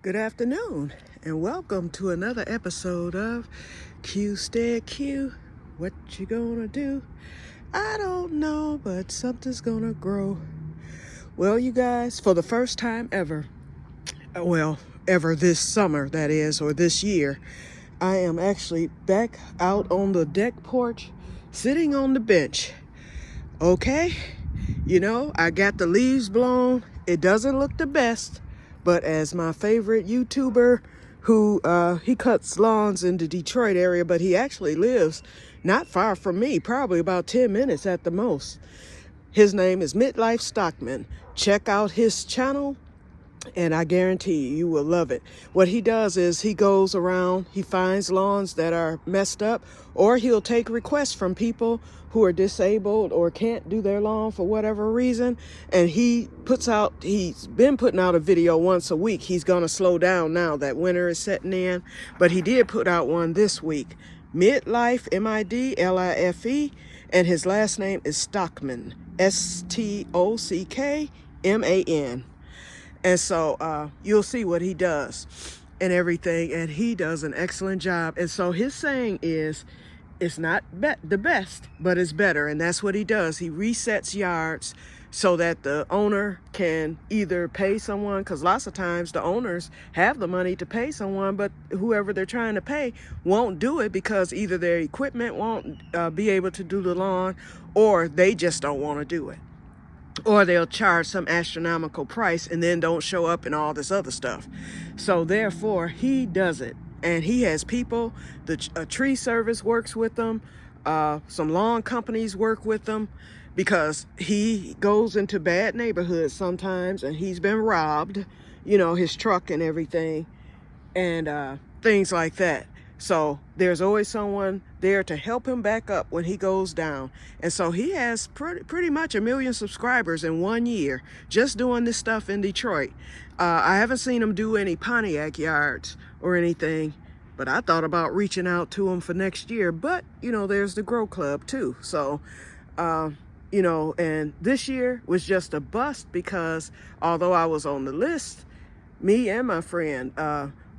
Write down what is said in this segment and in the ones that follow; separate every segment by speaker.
Speaker 1: Good afternoon, and welcome to another episode of Que-stead-Que. What you gonna do? I don't know, but something's gonna grow. Well, you guys, for the first time ever, ever this summer, that is, or this year, I am actually back out on the deck porch, sitting on the bench. Okay? I got the leaves blown. It doesn't look the best, but as my favorite YouTuber who he cuts lawns in the Detroit area, but he actually lives not far from me, probably about 10 minutes at the most. His name is Midlife Stockman. Check out his channel, and I guarantee you will love it. What he does is he goes around, he finds lawns that are messed up, or he'll take requests from people who are disabled or can't do their lawn for whatever reason. And he's been putting out a video once a week. He's gonna slow down now that winter is setting in, but he did put out one this week. Midlife, Midlife, and his last name is Stockman, Stockman. And so you'll see what he does and everything, and he does an excellent job. And so his saying is, it's not the best, but it's better. And that's what he does. He resets yards so that the owner can either pay someone, because lots of times the owners have the money to pay someone, but whoever they're trying to pay won't do it because either their equipment won't be able to do the lawn, or they just don't want to do it. Or they'll charge some astronomical price and then don't show up and all this other stuff. So therefore, he does it. And he has people, a tree service works with them, some lawn companies work with them, because he goes into bad neighborhoods sometimes and he's been robbed, his truck and everything, and things like that. So there's always someone there to help him back up when he goes down. And so he has pretty much 1 million subscribers in 1 year just doing this stuff in Detroit. I haven't seen him do any Pontiac yards or anything, but I thought about reaching out to him for next year. But, there's the Grow Club too. So, and this year was just a bust because although I was on the list, me and my friend,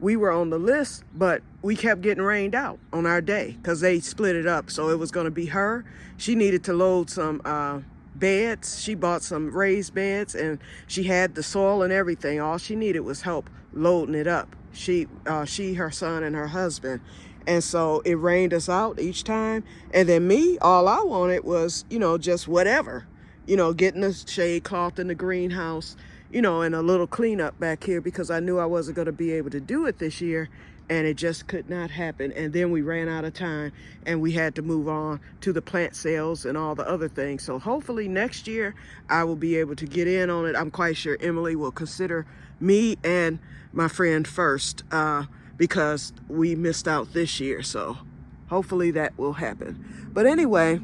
Speaker 1: we were on the list, but we kept getting rained out on our day because they split it up. So it was going to be her. She needed to load some beds. She bought some raised beds, and she had the soil and everything. All she needed was help loading it up. She, her son, and her husband. And so it rained us out each time. And then me, all I wanted was, just whatever, getting the shade cloth in the greenhouse, and a little cleanup back here, because I knew I wasn't going to be able to do it this year, and it just could not happen. And then we ran out of time and we had to move on to the plant sales and all the other things. So hopefully next year I will be able to get in on it. I'm quite sure Emily will consider me and my friend first, because we missed out this year. So hopefully that will happen. But anyway,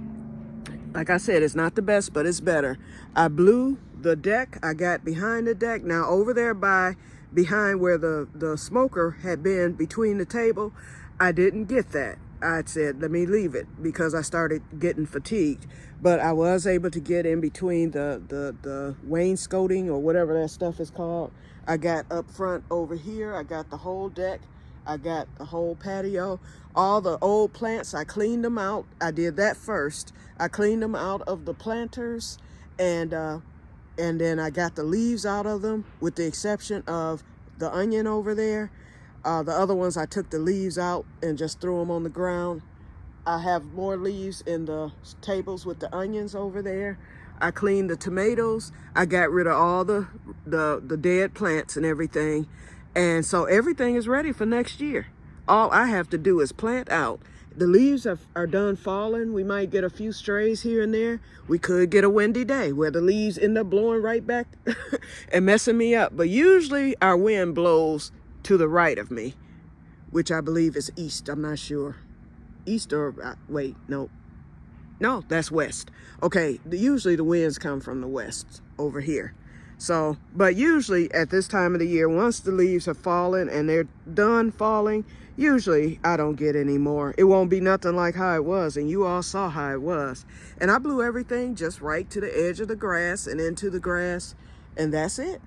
Speaker 1: like I said, it's not the best, but it's better. I blew the deck. I got behind the deck. Now over there behind where the smoker had been between the table, I didn't get that. I said, let me leave it, because I started getting fatigued. But I was able to get in between the wainscoting or whatever that stuff is called. I got up front over here. I got the whole deck. I got the whole patio. All the old plants, I cleaned them out. I did that first. I cleaned them out of the planters, and then I got the leaves out of them, with the exception of the onion over there. The other ones, I took the leaves out and just threw them on the ground. I have more leaves in the tables with the onions over there. I cleaned the tomatoes. I got rid of all the dead plants and everything. And so everything is ready for next year. All I have to do is plant out. The leaves are done falling. We might get a few strays here and there. We could get a windy day where the leaves end up blowing right back and messing me up. But usually our wind blows to the right of me, which I believe is east. I'm not sure. East or, wait, no, that's west. Okay, usually the winds come from the west over here. So, but usually at this time of the year, once the leaves have fallen and they're done falling, usually I don't get any more. It won't be nothing like how it was, and you all saw how it was. And I blew everything just right to the edge of the grass and into the grass, and that's it.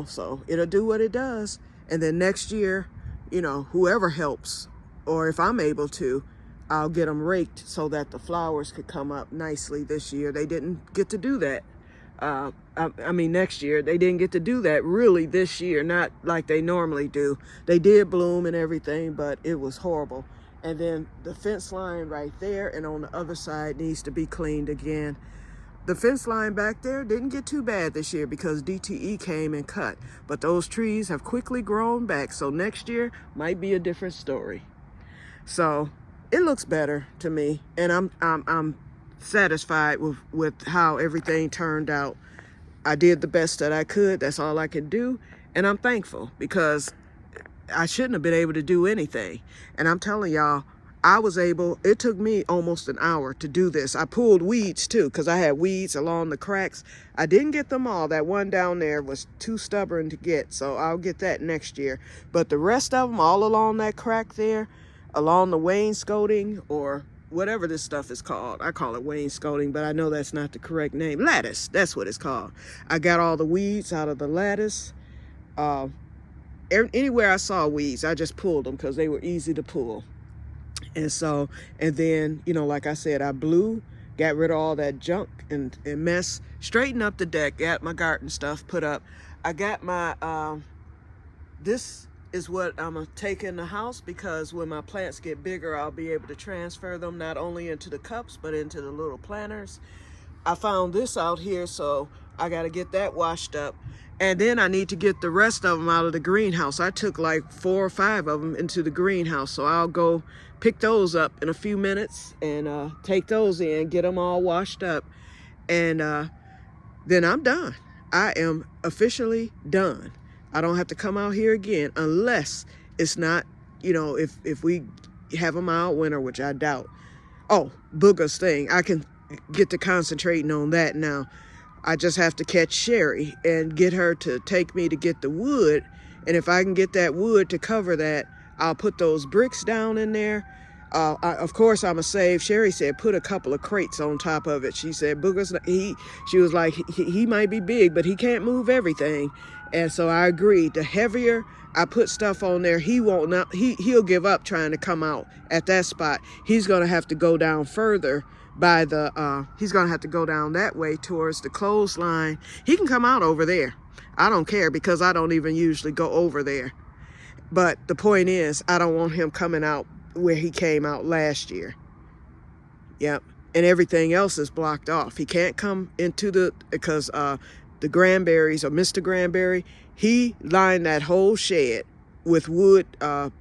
Speaker 1: So it'll do what it does. And then next year, you know, whoever helps, or if I'm able to, I'll get them raked so that the flowers could come up nicely this year. They didn't get to do that. I mean, next year, they didn't get to do that really this year, not like they normally do. They did bloom and everything, but it was horrible. And then the fence line right there and on the other side needs to be cleaned again. The fence line back there didn't get too bad this year because DTE came and cut, but those trees have quickly grown back. So next year might be a different story. So it looks better to me, and I'm satisfied with how everything turned out. I did the best that I could. That's all I could do, and I'm thankful because I shouldn't have been able to do anything. And I'm telling y'all, I was able, it took me almost an hour to do this. I pulled weeds too, because I had weeds along the cracks. I didn't get them all. That one down there was too stubborn to get, so I'll get that next year. But the rest of them, all along that crack there, along the wainscoting, or whatever this stuff is called. I call it wainscoting, but I know that's not the correct name. Lattice, that's what it's called. I got all the weeds out of the lattice. Anywhere I saw weeds, I just pulled them because they were easy to pull. And then, you know, like I said, I got rid of all that junk and mess, straightened up the deck, got my garden stuff put up. I got my, this is what I'm gonna take in the house, because when my plants get bigger, I'll be able to transfer them not only into the cups, but into the little planters. I found this out here, so I gotta get that washed up. And then I need to get the rest of them out of the greenhouse. I took like 4 or 5 of them into the greenhouse, so I'll go pick those up in a few minutes and take those in, get them all washed up, and then I'm done. I am officially done. I don't have to come out here again unless it's not, you know, if we have them out winter, which I doubt. Oh, Booger's thing. I can get to concentrating on that now. I just have to catch Sherry and get her to take me to get the wood. And if I can get that wood to cover that, I'll put those bricks down in there. Of course, I'm going to save. Sherry said, put a couple of crates on top of it. She said, Booger's, she was like, he might be big, but he can't move everything. And so I agreed. The heavier I put stuff on there, he'll give up trying to come out at that spot. He's going to have to go down further by the, he's going to have to go down that way towards the clothesline. He can come out over there. I don't care, because I don't even usually go over there. But the point is, I don't want him coming out where he came out last year. Yep. And everything else is blocked off. He can't come into because the Granberries, or Mr. Granberry, he lined that whole shed with wood.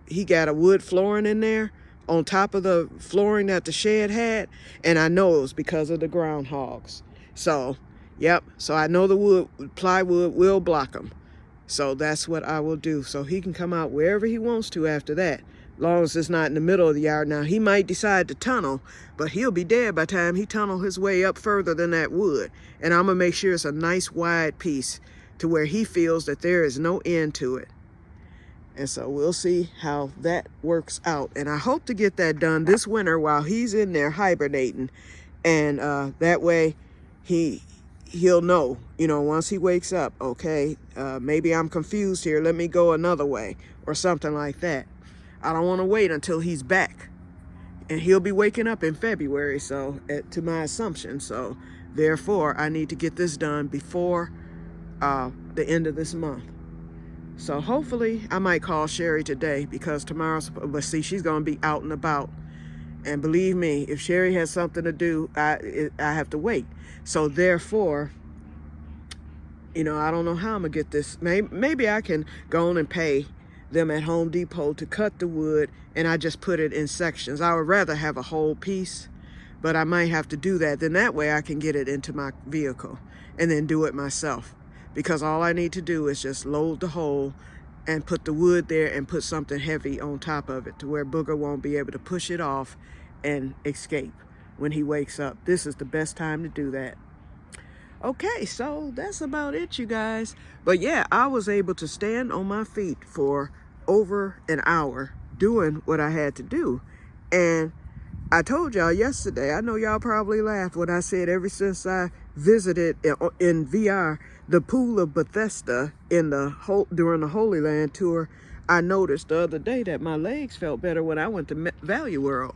Speaker 1: He got a wood flooring in there on top of the flooring that the shed had, and I know it was because of the groundhogs. So, yep, so I know the plywood will block him. So that's what I will do. So he can come out wherever he wants to after that, as long as it's not in the middle of the yard. Now, he might decide to tunnel, but he'll be dead by the time he tunnel his way up further than that wood. And I'm gonna make sure it's a nice wide piece to where he feels that there is no end to it. And so we'll see how that works out. And I hope to get that done this winter while he's in there hibernating. And that way he'll know, you know, once he wakes up, okay, maybe I'm confused here, let me go another way, or something like that. I don't want to wait until he's back. And he'll be waking up in February, so to my assumption. So therefore, I need to get this done before the end of this month. So hopefully I might call Sherry today, because tomorrow's, but see, she's going to be out and about. And believe me, if Sherry has something to do, I have to wait. So therefore, you know, I don't know how I'm going to get this. Maybe I can go on and pay them at Home Depot to cut the wood, and I just put it in sections. I would rather have a whole piece, but I might have to do that. Then that way I can get it into my vehicle and then do it myself. Because all I need to do is just load the hole and put the wood there and put something heavy on top of it to where Booger won't be able to push it off and escape when he wakes up. This is the best time to do that. Okay, so that's about it, you guys. But yeah, I was able to stand on my feet for over an hour doing what I had to do. And I told y'all yesterday, I know y'all probably laughed when I said ever since I visited in VR the pool of Bethesda during the Holy Land tour, I noticed the other day that my legs felt better when I went to Value World.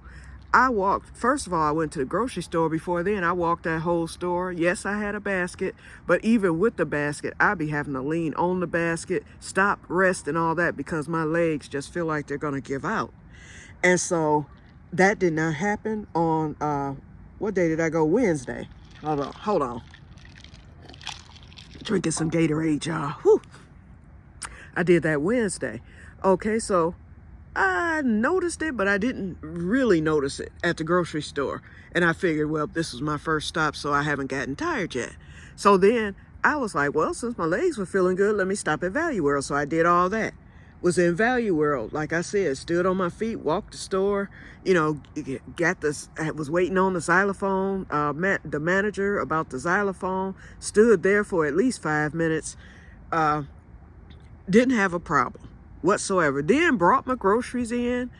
Speaker 1: I walked, first of all, I went to the grocery store before then. I walked that whole store. Yes, I had a basket, but even with the basket, I'd be having to lean on the basket, stop, rest, and all that because my legs just feel like they're going to give out. And so that did not happen on, what day did I go? Wednesday. Hold on. Drinking some Gatorade, y'all. Whew. I did that Wednesday. Okay, so I noticed it, but I didn't really notice it at the grocery store. And I figured, well, this was my first stop, so I haven't gotten tired yet. So then I was like, well, since my legs were feeling good, let me stop at Value World. So I did all that. Was in Value World, like I said, stood on my feet, walked the store, you know, was waiting on the xylophone, the manager about the xylophone, stood there for at least 5 minutes, didn't have a problem whatsoever. Then brought my groceries in,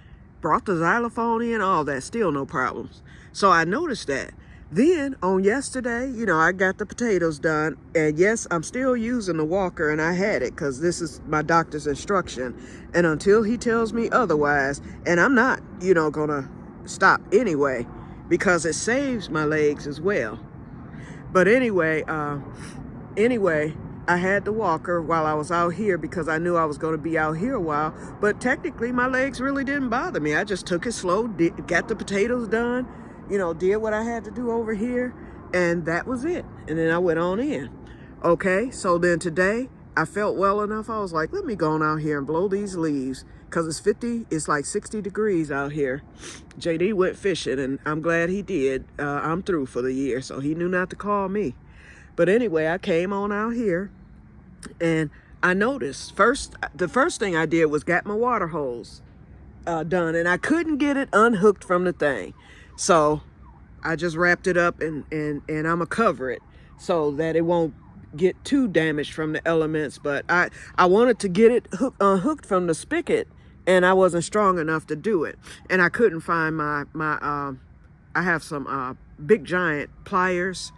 Speaker 1: brought the xylophone in, all that, still no problems. So I noticed that. Then on yesterday, you know, I got the potatoes done, and yes, I'm still using the walker, and I had it because this is my doctor's instruction. And until he tells me otherwise, and I'm not, you know, gonna stop anyway, because it saves my legs as well. But anyway, I had the walker while I was out here because I knew I was going to be out here a while. But technically, my legs really didn't bother me. I just took it slow, got the potatoes done, you know, did what I had to do over here, and that was it. And then I went on in. Okay, so then today, I felt well enough. I was like, let me go on out here and blow these leaves because it's like 60 degrees out here. JD went fishing, and I'm glad he did. I'm through for the year, so he knew not to call me. But anyway, I came on out here and I noticed the first thing I did was got my water hose done, and I couldn't get it unhooked from the thing. So I just wrapped it up and I'm gonna cover it so that it won't get too damaged from the elements. But I wanted to get it unhooked from the spigot, and I wasn't strong enough to do it. And I couldn't find my I have some big giant pliers,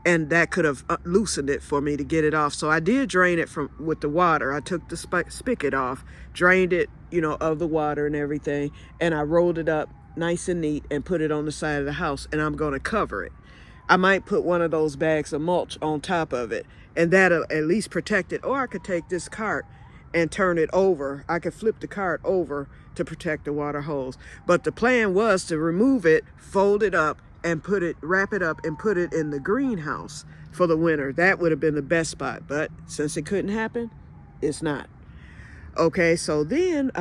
Speaker 1: and that could have loosened it for me to get it off. So I did drain it with the water. I took the spigot off, drained it, you know, of the water and everything, and I rolled it up nice and neat and put it on the side of the house, and I'm going to cover it. I might put one of those bags of mulch on top of it, and that'll at least protect it. Or I could take this cart and turn it over. I could flip the cart over to protect the water hose. But the plan was to remove it, fold it up, and wrap it up and put it in the greenhouse for the winter. That would have been the best spot, but since it couldn't happen, it's not. Okay, so then,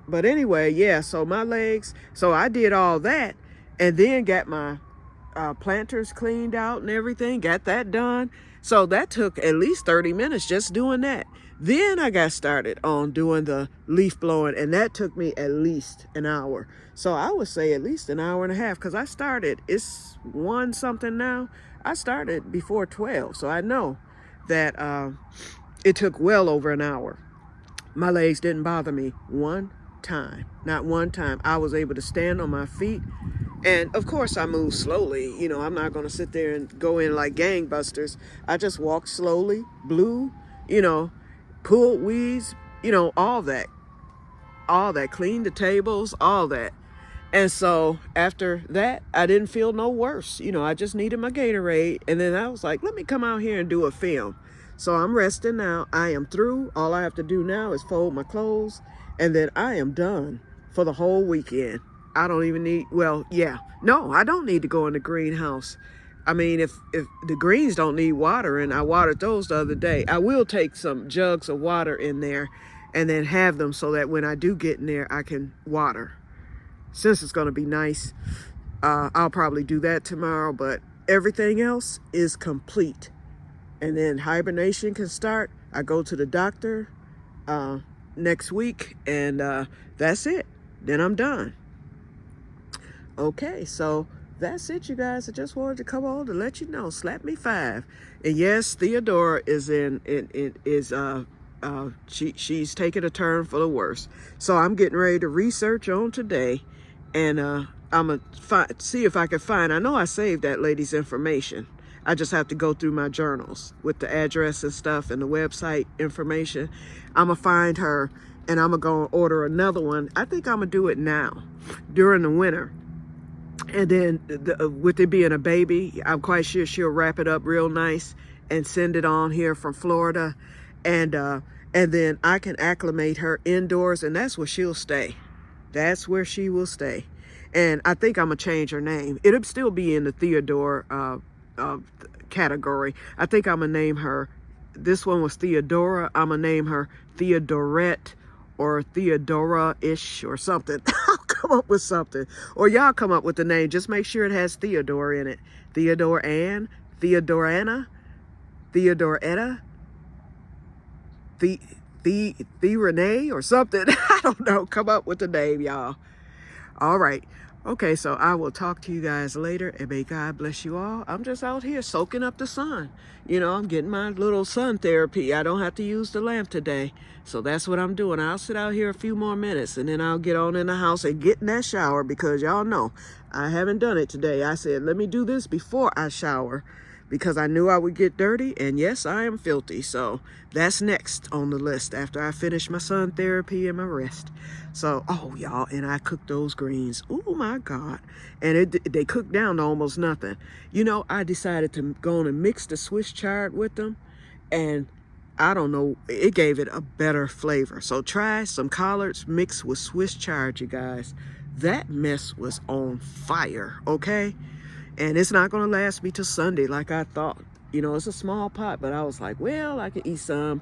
Speaker 1: but anyway, yeah, so my legs, so I did all that and then got my planters cleaned out and everything, got that done. So that took at least 30 minutes just doing that. Then I got started on doing the leaf blowing, and that took me at least an hour. So I would say at least an hour and a half, because I started, it's 1 something now. I started before 12, so I know that it took well over an hour. My legs didn't bother me one time, not one time. I was able to stand on my feet, and of course I moved slowly. You know, I'm not going to sit there and go in like gangbusters. I just walked slowly, blew, you know, pulled weeds, you know, all that, cleaned the tables, all that. And so after that, I didn't feel no worse. You know, I just needed my Gatorade. And then I was like, let me come out here and do a film. So I'm resting now. I am through. All I have to do now is fold my clothes, and then I am done for the whole weekend. I don't even need, well, yeah. No, I don't need to go in the greenhouse. I mean, if the greens don't need water, and I watered those the other day, I will take some jugs of water in there and then have them so that when I do get in there, I can water. Since it's going to be nice, I'll probably do that tomorrow, but everything else is complete. And then hibernation can start. I go to the doctor next week, and that's it. Then I'm done. Okay, so that's it, you guys. I just wanted to come on to let you know. Slap me 5. And yes, Theodora is she's taking a turn for the worse. So I'm getting ready to research on today, and I'm gonna see if I can find. I know I saved that lady's information. I just have to go through my journals with the address and stuff and the website information. I'm going to find her and I'm going to go and order another one. I think I'm going to do it now during the winter. And then with it being a baby, I'm quite sure she'll wrap it up real nice and send it on here from Florida. And then I can acclimate her indoors, and that's where she'll stay. That's where she will stay. And I think I'm going to change her name. It'll still be in the Theodore category. I think I'm going to name her, this one was Theodora. I'm going to name her Theodorette or Theodora-ish or something. I'll come up with something. Or y'all come up with the name. Just make sure it has Theodore in it. Theodore Ann, Theodorana, Theodoretta, the Renee or something. I don't know. Come up with the name, y'all. All right. Okay, so I will talk to you guys later, and may God bless you all. I'm just out here soaking up the sun. You know, I'm getting my little sun therapy. I don't have to use the lamp today. So that's what I'm doing. I'll sit out here a few more minutes, and then I'll get on in the house and get in that shower, because y'all know I haven't done it today. I said, let me do this before I shower, because I knew I would get dirty, and yes, I am filthy. So that's next on the list after I finish my sun therapy and my rest. So, oh, y'all, and I cooked those greens. Oh, my God. And they cooked down to almost nothing. You know, I decided to go on and mix the Swiss chard with them, and I don't know, it gave it a better flavor. So try some collards mixed with Swiss chard, you guys. That mess was on fire, okay? And it's not going to last me till Sunday like I thought. You know, it's a small pot, but I was like, well, I can eat some,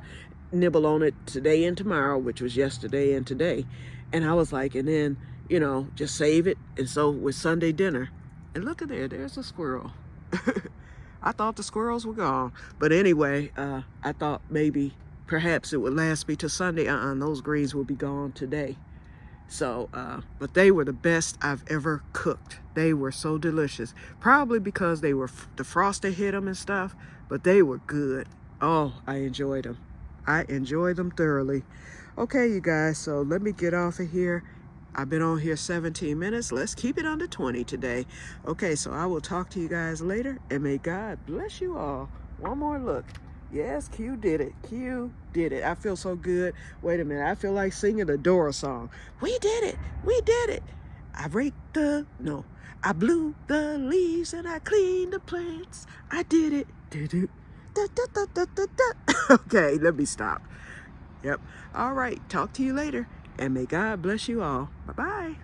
Speaker 1: nibble on it today and tomorrow, which was yesterday and today. And I was like, and then, you know, just save it. And so with Sunday dinner, and look at there, there's a squirrel. I thought the squirrels were gone. But anyway, I thought maybe, perhaps it would last me till Sunday. Those greens will be gone today. So, but they were the best I've ever cooked. They were so delicious. Probably because they were, the frosting hit them and stuff, but they were good. Oh, I enjoyed them. I enjoyed them thoroughly. Okay, you guys, so let me get off of here. I've been on here 17 minutes. Let's keep it under 20 today. Okay, so I will talk to you guys later, and may God bless you all. One more look. Yes, Q did it. Q did it. I feel so good. Wait a minute. I feel like singing the Dora song. We did it. We did it. I blew the leaves and I cleaned the plants. I did it. Okay, let me stop. Yep. All right. Talk to you later. And may God bless you all. Bye-bye.